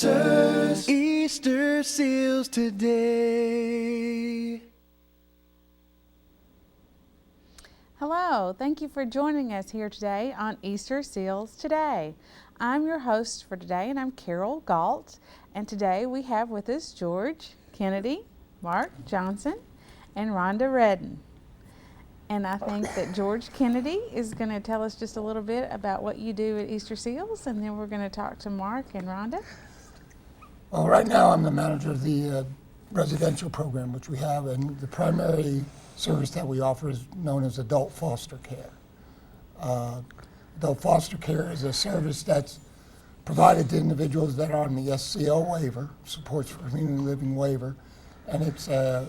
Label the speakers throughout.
Speaker 1: answers. Easter seals today.
Speaker 2: Hello, thank you for joining us here today on Easter Seals Today. I'm your host for today, and I'm Carol Gault. And today we have with us George Kennedy, Mark Johnson, and Rhonda Redden. And I think that George Kennedy is going to tell us just a little bit about what you do at Easter Seals, and then we're going to talk to Mark and Rhonda.
Speaker 3: Well, right now I'm the manager of the residential program, which we have, and the primary service that we offer is known as adult foster care. Adult foster care is a service that's provided to individuals that are on the SCL waiver, Supports for Community Living waiver, and it's a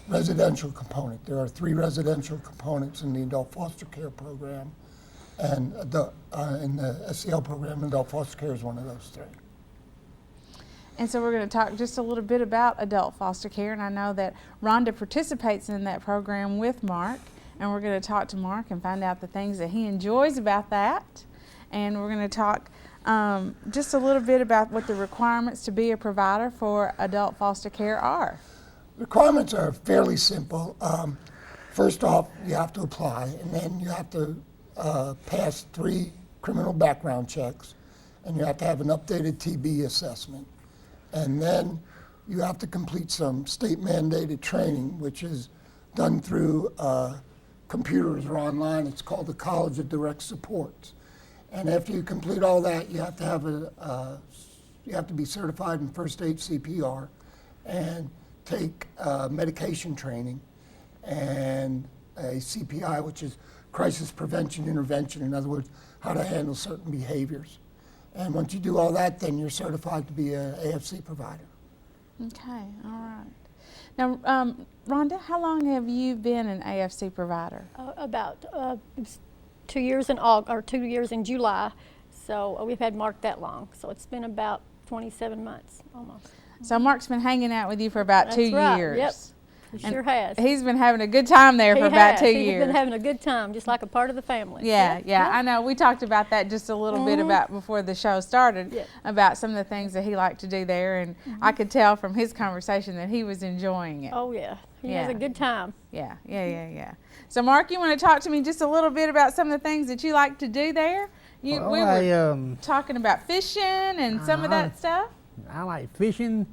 Speaker 3: residential component. There are 3 residential components in the adult foster care program, and in the SCL program, adult foster care is one of those 3.
Speaker 2: And so we're going to talk just a little bit about adult foster care, and I know that Rhonda participates in that program with Mark, and we're going to talk to Mark and find out the things that he enjoys about that. And we're going to talk just a little bit about what the requirements to be a provider for adult foster care are.
Speaker 3: The requirements are fairly simple. First off, you have to apply, and then you have to pass 3 criminal background checks, and you have to have an updated TB assessment. And then you have to complete some state-mandated training, which is done through computers or online. It's called the College of Direct Supports. And after you complete all that, you have to have you have to be certified in first aid CPR and take medication training and a CPI, which is crisis prevention intervention. In other words, how to handle certain behaviors. And once you do all that, then you're certified to be an AFC provider.
Speaker 2: Okay, all right. Now, Rhonda, how long have you been an AFC provider?
Speaker 4: About 2 years in August, or 2 years in July. So we've had Mark that long. So it's been about 27 months almost.
Speaker 2: So Mark's been hanging out with you for about 2
Speaker 4: right.
Speaker 2: years.
Speaker 4: Yep. He sure has.
Speaker 2: He's been having a good time there for about 2 years.
Speaker 4: He's been having a good time, just like a part of the family.
Speaker 2: Yeah, I know. We talked about that just a little bit about before the show started, about some of the things that he liked to do there, and I could tell from his conversation that he was enjoying it.
Speaker 4: Oh yeah, he has a good time.
Speaker 2: Yeah. So Mark, you want to talk to me just a little bit about some of the things that you like to do there? We were talking about fishing and some of that stuff.
Speaker 5: I like fishing,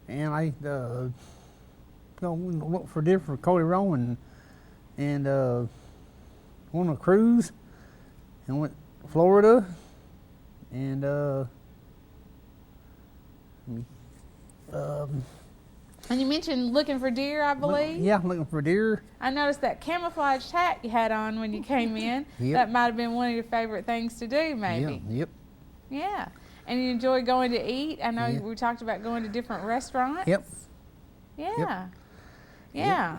Speaker 5: and I go look for different Cody Rowan, and on a cruise, and went to Florida, and
Speaker 2: and you mentioned looking for deer, I believe.
Speaker 5: Yeah, I'm looking for deer.
Speaker 2: I noticed that camouflaged hat you had on when you came in. That might have been one of your favorite things to do, maybe.
Speaker 5: Yep.
Speaker 2: Yeah. And you enjoy going to eat. I know we talked about going to different restaurants.
Speaker 5: Yep.
Speaker 2: Yeah. Yeah.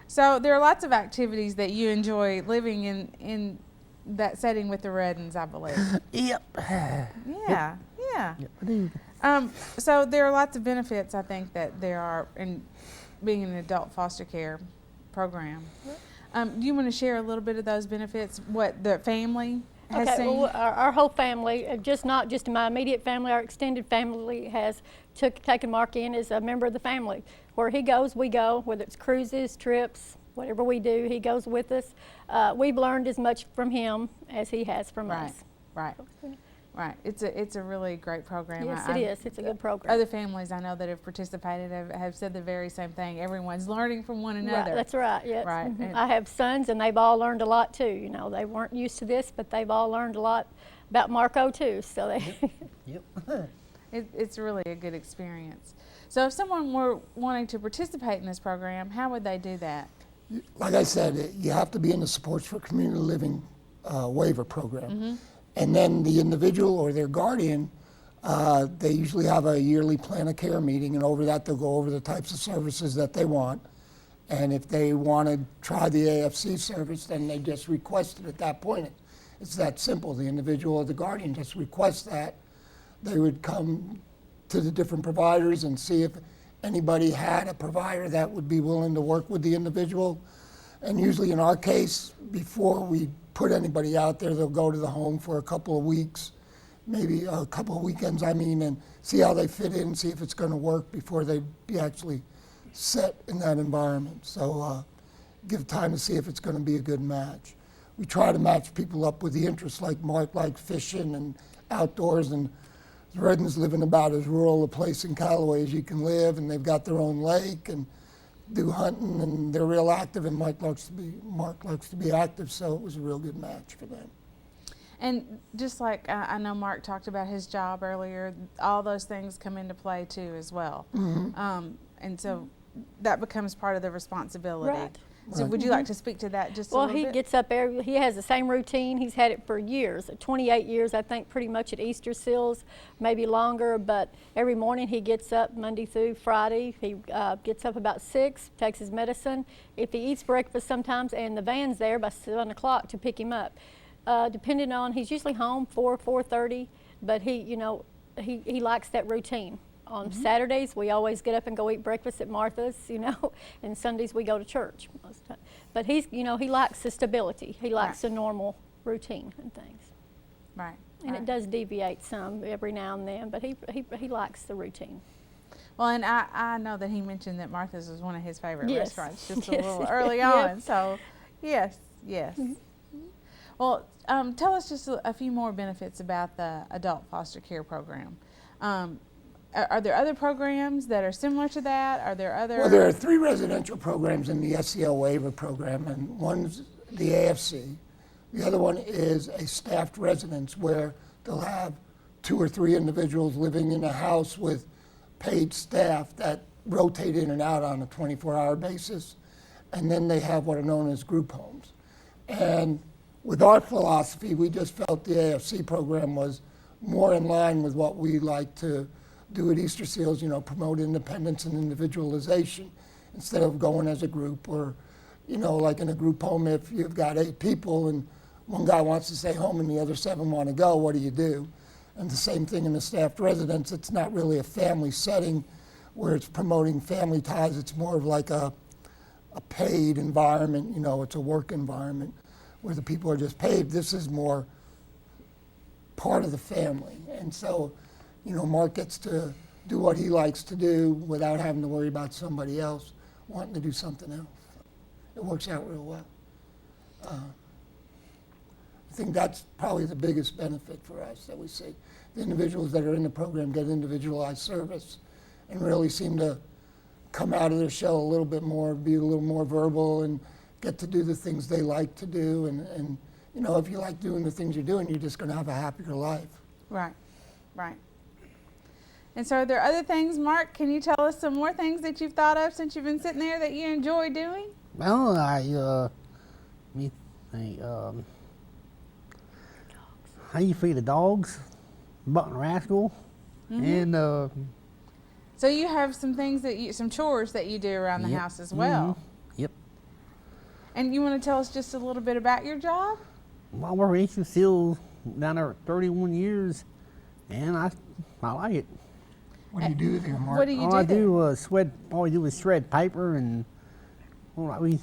Speaker 2: So there are lots of activities that you enjoy living in that setting with the Reddens, I believe.
Speaker 5: Yep.
Speaker 2: Yeah.
Speaker 5: Yep, I do.
Speaker 2: So there are lots of benefits, I think, that there are in being in an adult foster care program. Do you want to share a little bit of those benefits, what the family has seen?
Speaker 4: Well, our whole family, not just my immediate family, our extended family has taken Mark in as a member of the family. Where he goes, we go, whether it's cruises, trips, whatever we do, he goes with us. We've learned as much from him as he has from us.
Speaker 2: Right. It's a really great program.
Speaker 4: Yes, it is. It's a good program.
Speaker 2: Other families I know that have participated have said the very same thing. Everyone's learning from one another.
Speaker 4: Right, that's right. Yes.
Speaker 2: Right.
Speaker 4: I have sons, and they've all learned a lot too. You know, they weren't used to this, but they've all learned a lot about Marco too. So they.
Speaker 5: Yep.
Speaker 2: It's really a good experience. So if someone were wanting to participate in this program, how would they do that?
Speaker 3: Like I said, you have to be in the Supports for Community Living waiver program. And then the individual or their guardian, they usually have a yearly plan of care meeting, and over that they'll go over the types of services that they want. And if they want to try the AFC service, then they just request it at that point. It's that simple. The individual or the guardian just requests that. They would come to the different providers and see if anybody had a provider that would be willing to work with the individual. And usually in our case, before we put anybody out there, they'll go to the home for a couple of weeks, maybe a couple of weekends, and see how they fit in, see if it's going to work before they be actually set in that environment. So give time to see if it's going to be a good match. We try to match people up with the interests, like Mark likes fishing and outdoors, and the Reddens live in about as rural a place in Callaway as you can live, and they've got their own lake and do hunting, and they're real active, and Mark likes to be active, so it was a real good match for them.
Speaker 2: And just like I know Mark talked about his job earlier, all those things come into play too as well. And so that becomes part of the responsibility.
Speaker 4: Right.
Speaker 2: So would you like to speak to that just a
Speaker 4: Well,
Speaker 2: little
Speaker 4: he
Speaker 2: bit?
Speaker 4: gets up there, he has the same routine, he's had it for years, 28 years I think, pretty much at Easter Seals, maybe longer, but every morning he gets up Monday through Friday. He gets up about 6, takes his medicine. If he eats breakfast sometimes, and the van's there by 7 o'clock to pick him up. Depending on, he's usually home 4:30, but he likes that routine. On Saturdays, we always get up and go eat breakfast at Martha's, and Sundays we go to church most of the time. But he likes the stability. He likes the normal routine and things.
Speaker 2: Right.
Speaker 4: And it does deviate some every now and then, but he likes the routine.
Speaker 2: Well, and I know that he mentioned that Martha's was one of his favorite
Speaker 4: Yes.
Speaker 2: restaurants just a
Speaker 4: Yes,
Speaker 2: little
Speaker 4: it
Speaker 2: early
Speaker 4: is.
Speaker 2: on.
Speaker 4: Yep.
Speaker 2: So, yes. Well, tell us just a few more benefits about the adult foster care program. Are there other programs that are similar to that? Are there other?
Speaker 3: Well, there are 3 residential programs in the SEL waiver program, and one's the AFC. The other one is a staffed residence where they'll have 2 or 3 individuals living in a house with paid staff that rotate in and out on a 24-hour basis. And then they have what are known as group homes. And with our philosophy, we just felt the AFC program was more in line with what we like to do at Easter Seals, promote independence and individualization instead of going as a group, or, like in a group home, if you've got 8 people and one guy wants to stay home and the other 7 want to go, what do you do? And the same thing in the staffed residence. It's not really a family setting where it's promoting family ties. It's more of like a paid environment, it's a work environment where the people are just paid. This is more part of the family. And so, Mark gets to do what he likes to do without having to worry about somebody else wanting to do something else. It works out real well. I think that's probably the biggest benefit for us that we see. The individuals that are in the program get individualized service and really seem to come out of their shell a little bit more, be a little more verbal, and get to do the things they like to do. And if you like doing the things you're doing, you're just going to have a happier life.
Speaker 2: Right. And so are there other things, Mark? Can you tell us some more things that you've thought of since you've been sitting there that you enjoy doing?
Speaker 5: Well, how you feed the dogs, Button Rascal, and
Speaker 2: So you have some things some chores that you do around the house as well.
Speaker 5: Yep.
Speaker 2: And you want to tell us just a little bit about your job?
Speaker 5: Well, we're Easter Seals down there 31 years, and I like it.
Speaker 3: What do you do there, Mark?
Speaker 2: What do you
Speaker 5: All
Speaker 2: do
Speaker 5: I
Speaker 2: there?
Speaker 5: do all we do is shred paper, and we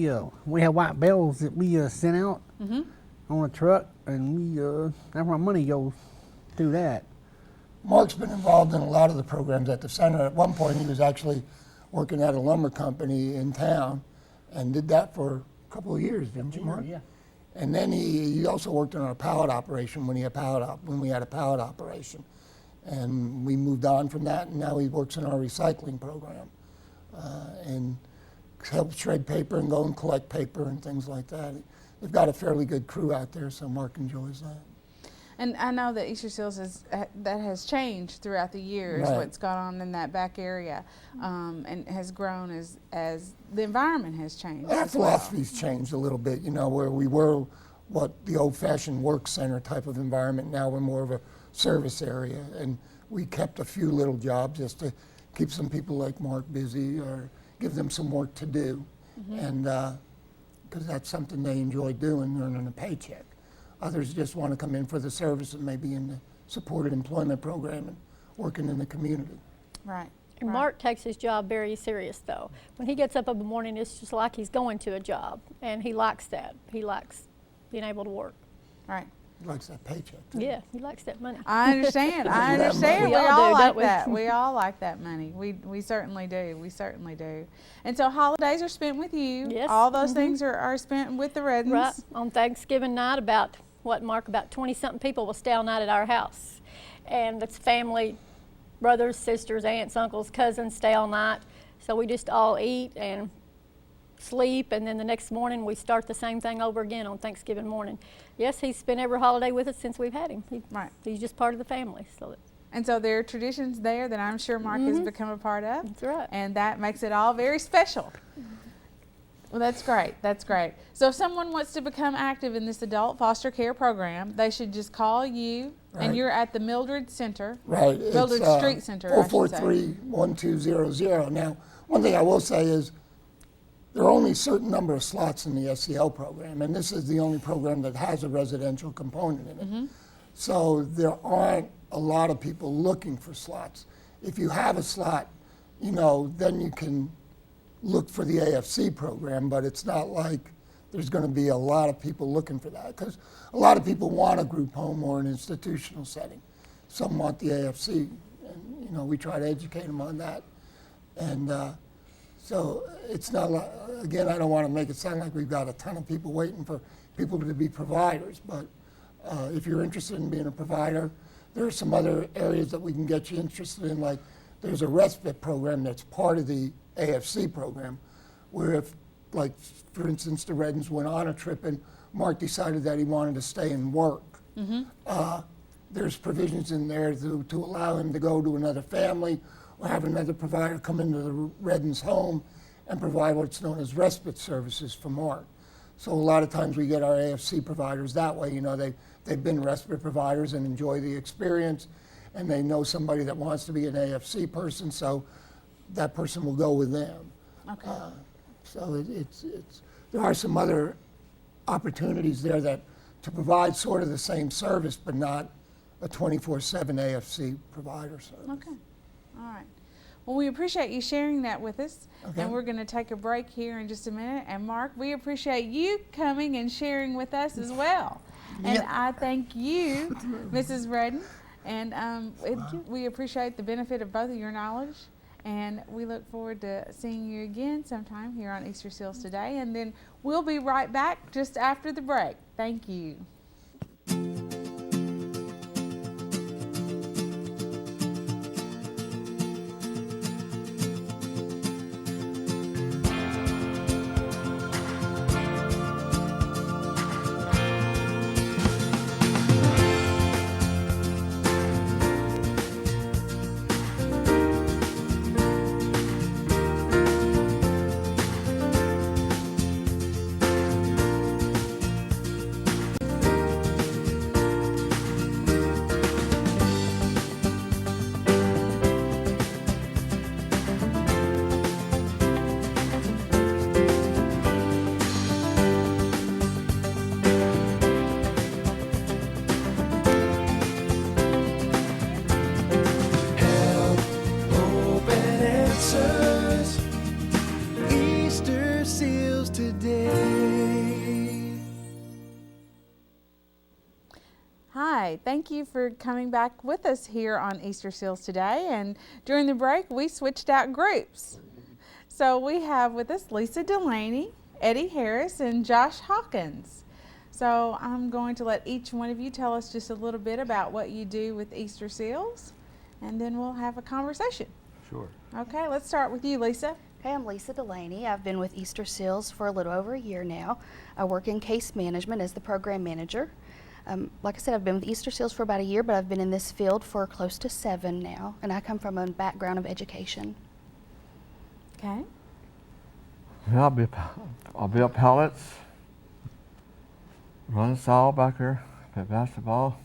Speaker 5: have white bells that we send out on a truck, and that's where our money goes through that.
Speaker 3: Mark's been involved in a lot of the programs at the center. At one point, he was actually working at a lumber company in town and did that for a couple of years, didn't you, Mark?
Speaker 5: Yeah.
Speaker 3: And then he also worked on our pallet operation when we had a pallet operation. And we moved on from that, and now he works in our recycling program and helps shred paper and go and collect paper and things like that. They've got a fairly good crew out there, so Mark enjoys that.
Speaker 2: And I know that Easter Seals that has changed throughout the years,
Speaker 3: Right.
Speaker 2: what's gone on in that back area, and has grown as the environment has changed
Speaker 3: Our
Speaker 2: as well.
Speaker 3: philosophy's changed a little bit, where we were what the old-fashioned work center type of environment. Now we're more of a service area, and we kept a few little jobs just to keep some people like Mark busy or give them some work to do, and because that's something they enjoy doing, earning a paycheck. Others just want to come in for the service and maybe in the supported employment program and working in the community.
Speaker 2: Right.
Speaker 4: And Mark takes his job very serious, though. When he gets up in the morning, it's just like he's going to a job, and he likes that. He likes being able to work.
Speaker 2: Right.
Speaker 3: He likes that paycheck, too.
Speaker 4: Yeah, he likes that money.
Speaker 2: I understand. I
Speaker 3: We
Speaker 2: understand. We
Speaker 4: all
Speaker 2: all
Speaker 4: do,
Speaker 2: like
Speaker 4: don't we?
Speaker 2: that. We all like that money. We certainly do. We certainly do. And so holidays are spent with you.
Speaker 4: Yes.
Speaker 2: All those things are spent with the Reddens.
Speaker 4: Right, on Thanksgiving night, about 20-something people will stay all night at our house. And it's family, brothers, sisters, aunts, uncles, cousins stay all night. So we just all eat and sleep, and then the next morning we start the same thing over again on Thanksgiving morning. Yes, he's spent every holiday with us since we've had him.
Speaker 2: Right.
Speaker 4: He's just part of the family. So
Speaker 2: And so there are traditions there that I'm sure Mark has become a part of.
Speaker 4: that's right.
Speaker 2: And that makes it all very special. Well, that's great. That's great. So if someone wants to become active in this adult foster care program, they should just call you, and
Speaker 3: Right.
Speaker 2: you're at the Mildred Center.
Speaker 3: Right.
Speaker 2: Mildred Street Center, I should say.
Speaker 3: 443-1200. Now, one thing I will say is there are only a certain number of slots in the SEL program, and this is the only program that has a residential component in it. So there aren't a lot of people looking for slots. If you have a slot, then you can look for the AFC program, but it's not like there's going to be a lot of people looking for that, because a lot of people want a group home or an institutional setting. Some want the AFC, and we try to educate them on that. And so it's not like, again, I don't want to make it sound like we've got a ton of people waiting for people to be providers, but if you're interested in being a provider, there are some other areas that we can get you interested in, like there's a respite program that's part of the AFC program, where if, like, for instance, the Reddens went on a trip and Mark decided that he wanted to stay and work, there's provisions in there to allow him to go to another family or have another provider come into the Reddens' home and provide what's known as respite services for Mark. So a lot of times we get our AFC providers that way. They've been respite providers and enjoy the experience, and they know somebody that wants to be an AFC person, so that person will go with them.
Speaker 2: Okay.
Speaker 3: So there are some other opportunities there to provide sort of the same service, but not a 24/7 AFC provider service.
Speaker 2: Okay. All right. Well, we appreciate you sharing that with us.
Speaker 3: Okay.
Speaker 2: And we're going to take a break here in just a minute. And Mark, we appreciate you coming and sharing with us as well. And
Speaker 3: Yep.
Speaker 2: I thank you, Mrs. Redden. And we appreciate the benefit of both of your knowledge. And we look forward to seeing you again sometime here on Easter Seals Today. And then we'll be right back just after the break. Thank you.
Speaker 1: Hope and answers. Easter Seals Today.
Speaker 2: Hi, thank you for coming back with us here on Easter Seals Today. And during the break, we switched out groups. So we have with us Lisa Delaney, Eddie Harris, and Josh Hawkins. So I'm going to let each one of you tell us just a little bit about what you do with Easter Seals, and then we'll have a conversation.
Speaker 6: Sure.
Speaker 2: Okay, let's start with you, Lisa.
Speaker 7: Okay, I'm Lisa Delaney. I've been with Easter Seals for a little over a year now. I work in case management as the program manager. Like I said, I've been with Easter Seals for about a year, but I've been in this field for close to 7 now, and I come from a background of education.
Speaker 2: Okay.
Speaker 6: Well, I'll build pallets, run a saw back there, play basketball.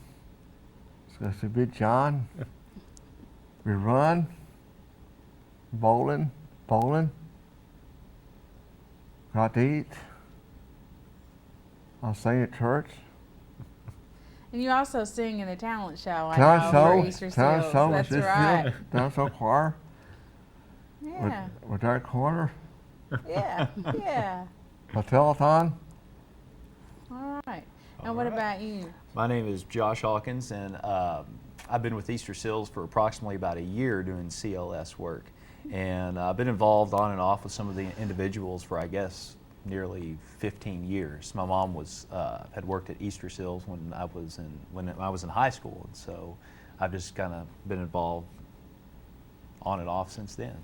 Speaker 6: It's going to be John. We run, bowling, got to eat. I'll sing at church.
Speaker 2: And you also sing in a talent show, I
Speaker 6: Talent
Speaker 2: know, for
Speaker 6: show,
Speaker 2: Easter
Speaker 6: talent
Speaker 2: Seals.
Speaker 6: show.
Speaker 2: That's
Speaker 6: It's
Speaker 2: right.
Speaker 6: Talent show choir.
Speaker 2: Yeah,
Speaker 6: With Derek Corner,
Speaker 2: yeah, yeah.
Speaker 6: a telethon.
Speaker 2: All right. And what about you?
Speaker 8: My name is Josh Hawkins, and I've been with Easter Seals for approximately about a year doing CLS work. And I've been involved on and off with some of the individuals for, I guess, nearly 15 years. My mom had worked at Easter Seals when I was in high school, and so I've just kind of been involved on and off since then.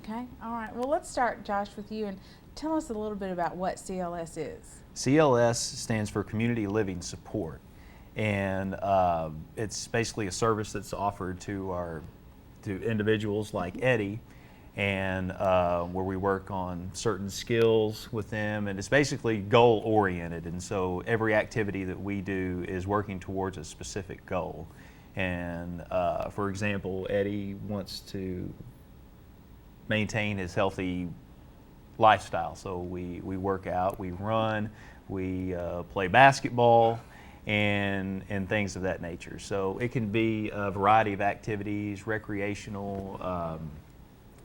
Speaker 2: Okay, all right. Well, let's start, Josh, with you, and tell us a little bit about what CLS is.
Speaker 8: CLS stands for Community Living Support, and it's basically a service that's offered to individuals like Eddie, and where we work on certain skills with them, and it's basically goal oriented, and so every activity that we do is working towards a specific goal. And for example, Eddie wants to maintain his healthy lifestyle, so we work out, we run, we play basketball, and things of that nature. So it can be a variety of activities, recreational,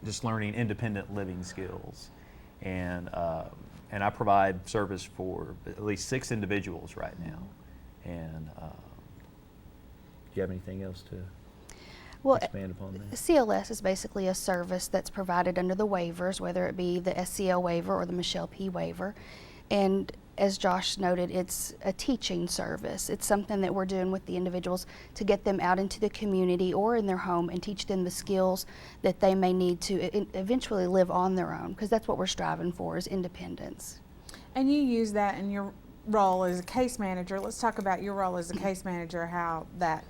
Speaker 8: just learning independent living skills. And I provide service for at least 6 individuals right now. And do you have anything else to expand upon that?
Speaker 7: CLS is basically a service that's provided under the waivers, whether it be the SCL waiver or the Michelle P waiver. And as Josh noted, it's a teaching service. It's something that we're doing with the individuals to get them out into the community or in their home and teach them the skills that they may need to eventually live on their own, because that's what we're striving for, is independence.
Speaker 2: And you use that in your role as a case manager. Let's talk about your role as a case manager, how that...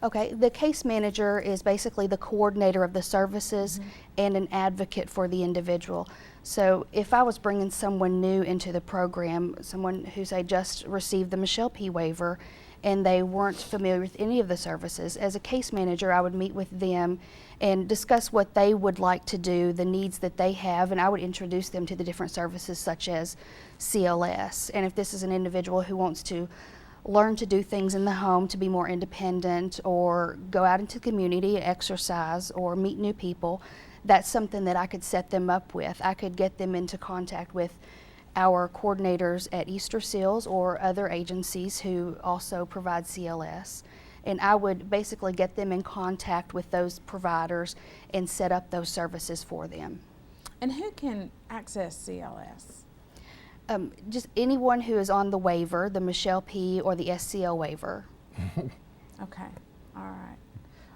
Speaker 7: Okay, the case manager is basically the coordinator of the services and an advocate for the individual. So if I was bringing someone new into the program, someone who, say, just received the Michelle P waiver and they weren't familiar with any of the services, as a case manager I would meet with them and discuss what they would like to do, the needs that they have, and I would introduce them to the different services such as CLS. And if this is an individual who wants to learn to do things in the home to be more independent, or go out into the community, exercise, or meet new people, that's something that I could set them up with. I could get them into contact with our coordinators at Easter Seals or other agencies who also provide CLS. And I would basically get them in contact with those providers and set up those services for them.
Speaker 2: And who can access CLS?
Speaker 7: Just anyone who is on the waiver, the Michelle P or the SCL waiver.
Speaker 2: Okay, all right.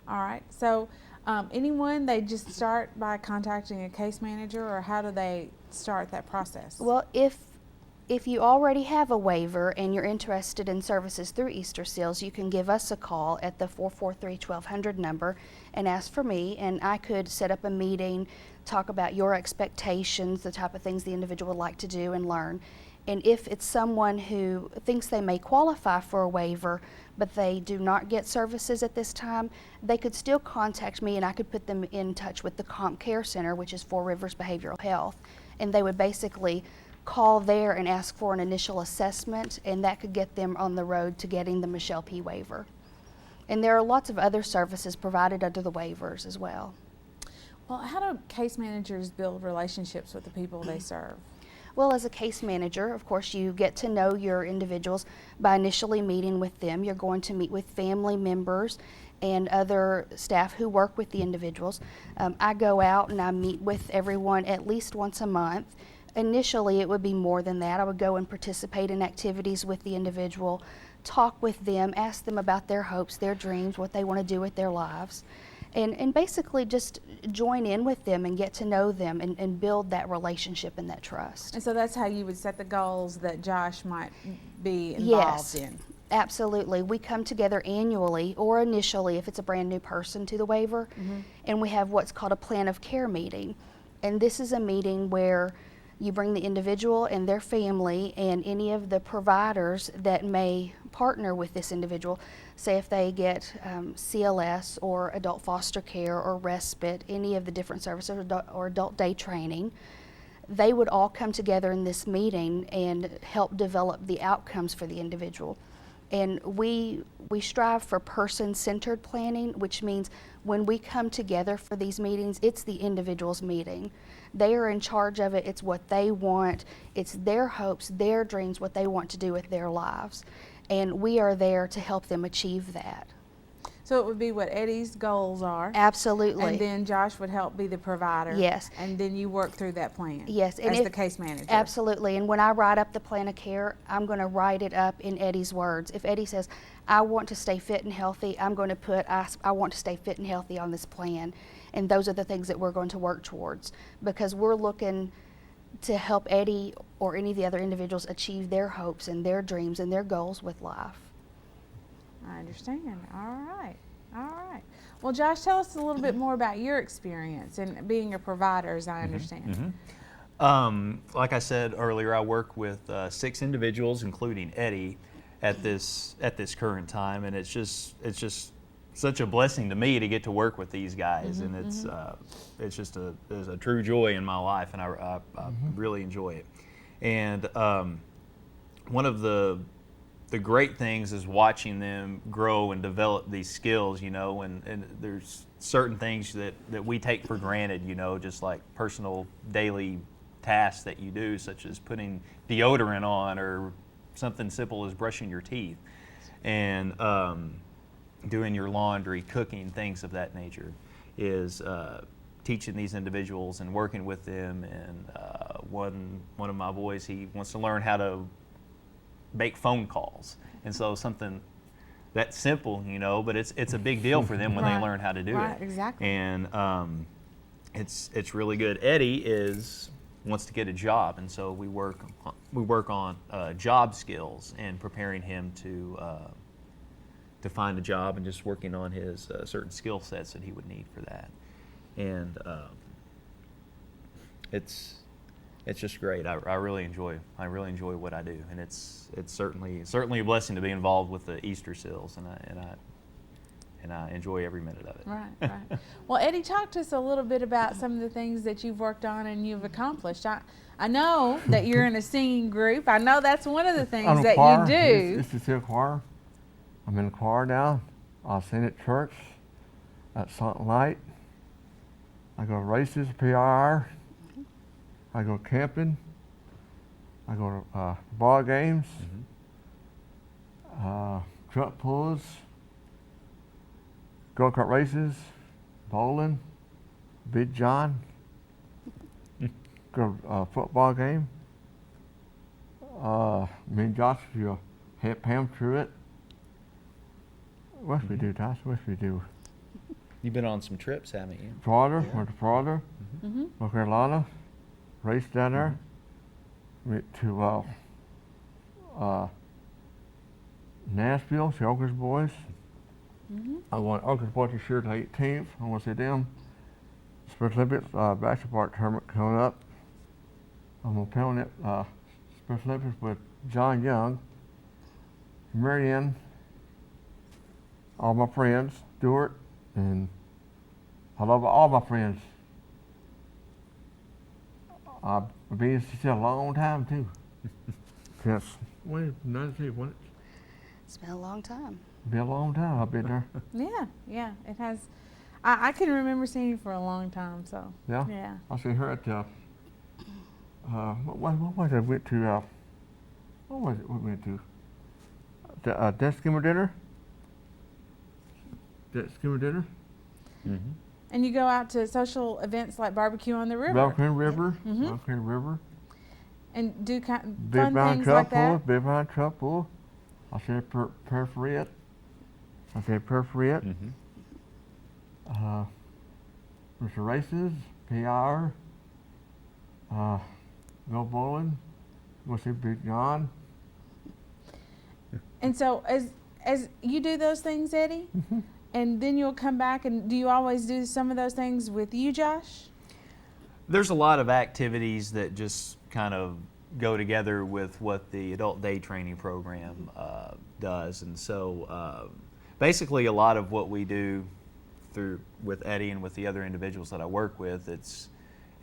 Speaker 2: All right, so anyone, they just start by contacting a case manager, or how do they start that process?
Speaker 7: Well, if you already have a waiver and you're interested in services through Easter Seals, you can give us a call at the 443-1200 number and ask for me, and I could set up a meeting, talk about your expectations, the type of things the individual would like to do and learn. And if it's someone who thinks they may qualify for a waiver, but they do not get services at this time, they could still contact me and I could put them in touch with the Comp Care Center, which is Four Rivers Behavioral Health. And they would basically call there and ask for an initial assessment, and that could get them on the road to getting the Michelle P waiver. And there are lots of other services provided under the waivers as well.
Speaker 2: Well, how do case managers build relationships with the people they serve?
Speaker 7: Well, as a case manager, of course, you get to know your individuals by initially meeting with them. You're going to meet with family members and other staff who work with the individuals. I go out and I meet with everyone at least once a month. Initially, it would be more than that. I would go and participate in activities with the individual, talk with them, ask them about their hopes, their dreams, what they want to do with their lives, and basically just join in with them and get to know them and build that relationship and that trust.
Speaker 2: And so that's how you would set the goals that Josh might be involved in.
Speaker 7: Absolutely. We come together annually or initially if it's a brand new person to the waiver, and we have what's called a plan of care meeting. And this is a meeting where you bring the individual and their family and any of the providers that may partner with this individual. Say if they get CLS or adult foster care or respite, any of the different services, or adult day training, they would all come together in this meeting and help develop the outcomes for the individual. And we strive for person-centered planning, which means when we come together for these meetings, it's the individual's meeting. They are in charge of it. It's what they want. It's their hopes, their dreams, what they want to do with their lives. And we are there to help them achieve that.
Speaker 2: So it would be what Eddie's goals are.
Speaker 7: Absolutely.
Speaker 2: And then Josh would help be the provider.
Speaker 7: Yes.
Speaker 2: And then you work through that plan.
Speaker 7: Yes, and
Speaker 2: as the
Speaker 7: if-
Speaker 2: case manager.
Speaker 7: Absolutely. And when I write up the plan of care, I'm going to write it up in Eddie's words. If Eddie says, I want to stay fit and healthy, I'm going to put, I want to stay fit and healthy on this plan. And those are the things that we're going to work towards, because we're looking to help Eddie or any of the other individuals achieve their hopes and their dreams and their goals with life.
Speaker 2: I understand. All right. All right. Well, Josh, tell us a little bit more about your experience in being a provider, as I understand.
Speaker 8: Like I said earlier, I work with 6 individuals, including Eddie, at this current time, and it's just such a blessing to me to get to work with these guys, and it's just a true joy in my life, and I really enjoy it. And one of the great things is watching them grow and develop these skills, you know, and there's certain things that we take for granted, you know, just like personal daily tasks that you do, such as putting deodorant on or something simple as brushing your teeth and doing your laundry, cooking, things of that nature, is teaching these individuals and working with them. And one of my boys, he wants to learn how to make phone calls, and so something that's simple, you know, but it's a big deal for them when they learn how to do it.
Speaker 2: Exactly.
Speaker 8: And it's really good. Eddie wants to get a job, and so we work on job skills and preparing him to find a job, and just working on his certain skill sets that he would need for that. And it's just great. I really enjoy what I do, and it's certainly a blessing to be involved with the Easter Seals, and I enjoy every minute of it.
Speaker 2: Right. Well, Eddie, talk to us a little bit about some of the things that you've worked on and you've accomplished. I know that you're in a singing group. I know that's one of the things that you do.
Speaker 6: Easter Seal choir. I'm in the choir now. I sing at church, at Salt Light. I go to races, PIR. I go camping. I go to ball games, truck pulls, go-kart races, bowling, Big John, go to a football game. Me and Josh, you help Pam through it. What else we do, Josh? What else we do?
Speaker 8: You've been on some trips, haven't you?
Speaker 6: Florida, went to Florida, North Carolina, raced down there. Went to Nashville, see Oakers boys. I won Oakers boys this year, the 18th. I want to see them. Special Olympics basketball tournament coming up. I'm going to play on that Special Olympics with John Young, Marianne, all my friends, Stuart, and I love all my friends. I've been in Seattle a long time too. Since when? 92, wasn't it?
Speaker 7: It's been a long time.
Speaker 6: Been a long time. I've been there.
Speaker 2: Yeah, it has. I can remember seeing you for a long time, so.
Speaker 6: Yeah. I see her at what was it? Went to what was it? We went to the desk skimmer dinner. Desk skimmer dinner.
Speaker 2: And you go out to social events like Barbecue on the River.
Speaker 6: Barbecue River.
Speaker 2: And do fun
Speaker 6: Big Brown
Speaker 2: things like that.
Speaker 6: Big Brown truck pull. I said perforate. There's the races, PR, go bowling, go see Big John.
Speaker 2: And so as you do those things, Eddie, and then you'll come back, and do you always do some of those things with you, Josh?
Speaker 8: There's a lot of activities that just kind of go together with what the adult day training program does, and so basically a lot of what we do with Eddie and with the other individuals that I work with,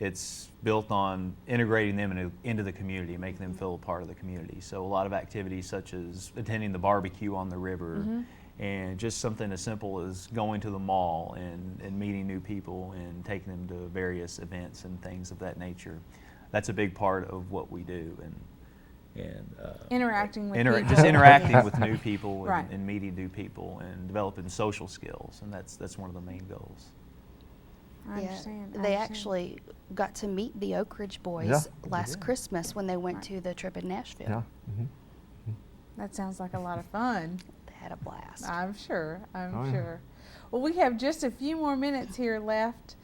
Speaker 8: it's built on integrating them into the community, making them feel a part of the community. So a lot of activities such as attending the barbecue on the river, and just something as simple as going to the mall and meeting new people and taking them to various events and things of that nature. That's a big part of what we do. And
Speaker 2: Interacting with people.
Speaker 8: just interacting with new people and,
Speaker 2: Right.
Speaker 8: and meeting new people and developing social skills, and that's one of the main goals.
Speaker 2: I understand. I
Speaker 7: They
Speaker 2: understand.
Speaker 7: actually got to meet the Oak Ridge boys
Speaker 6: Yeah, they
Speaker 7: last
Speaker 6: did.
Speaker 7: Christmas when they went
Speaker 2: Right.
Speaker 7: to the trip in Nashville.
Speaker 6: Yeah.
Speaker 2: That sounds like a lot of fun.
Speaker 7: They had a blast.
Speaker 2: I'm sure. I'm
Speaker 6: Oh, yeah.
Speaker 2: sure. Well, we have just a few more minutes here left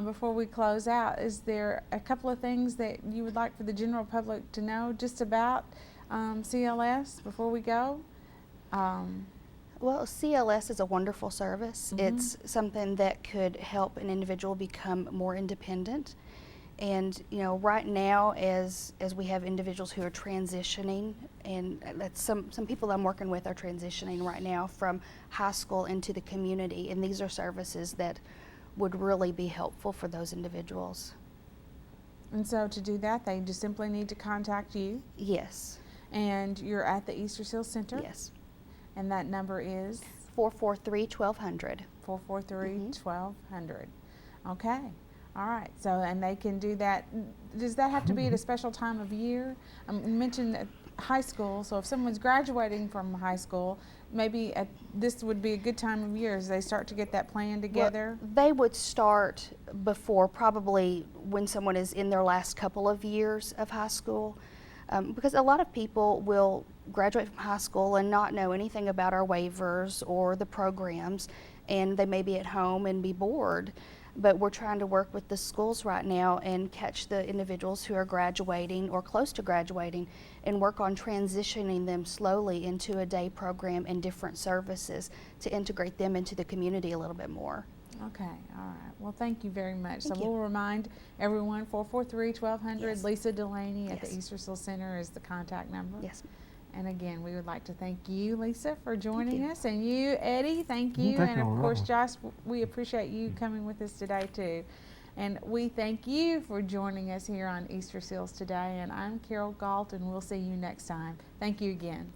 Speaker 2: before we close out. Is there a couple of things that you would like for the general public to know just about CLS before we go?
Speaker 7: Well, CLS is a wonderful service. It's something that could help an individual become more independent. And right now, as we have individuals who are transitioning, and that's some people I'm working with are transitioning right now from high school into the community, and these are services that would really be helpful for those individuals.
Speaker 2: And so to do that, they just simply need to contact you.
Speaker 7: Yes,
Speaker 2: And you're at the Easter Seal Center.
Speaker 7: yes.
Speaker 2: And that number is
Speaker 7: 443-1200.
Speaker 2: 443-1200. Okay. All right. So, and they can do that. Does that have to be at a special time of year? You mentioned that high school. So if someone's graduating from high school, maybe this would be a good time of year as they start to get that plan together.
Speaker 7: Well, they would start before, probably when someone is in their last couple of years of high school, because a lot of people will graduate from high school and not know anything about our waivers or the programs, and they may be at home and be bored. But we're trying to work with the schools right now and catch the individuals who are graduating or close to graduating and work on transitioning them slowly into a day program and different services to integrate them into the community a little bit more.
Speaker 2: Okay. All right. Well, thank you very much.
Speaker 7: Thank
Speaker 2: So
Speaker 7: you.
Speaker 2: we'll remind everyone 443-1200.
Speaker 7: Yes.
Speaker 2: Lisa Delaney at the
Speaker 7: Yes.
Speaker 2: Easter Seal Center is the contact number.
Speaker 7: Yes.
Speaker 2: And again, we would like to thank you, Lisa, for joining
Speaker 7: you.
Speaker 2: us, and you, Eddie, thank you,
Speaker 6: Thank
Speaker 2: and
Speaker 6: you
Speaker 2: of
Speaker 6: all.
Speaker 2: course, Josh, we appreciate you coming with us today too. And we thank you for joining us here on Easter Seals Today. And I'm Carol Gault, and we'll see you next time. Thank you again.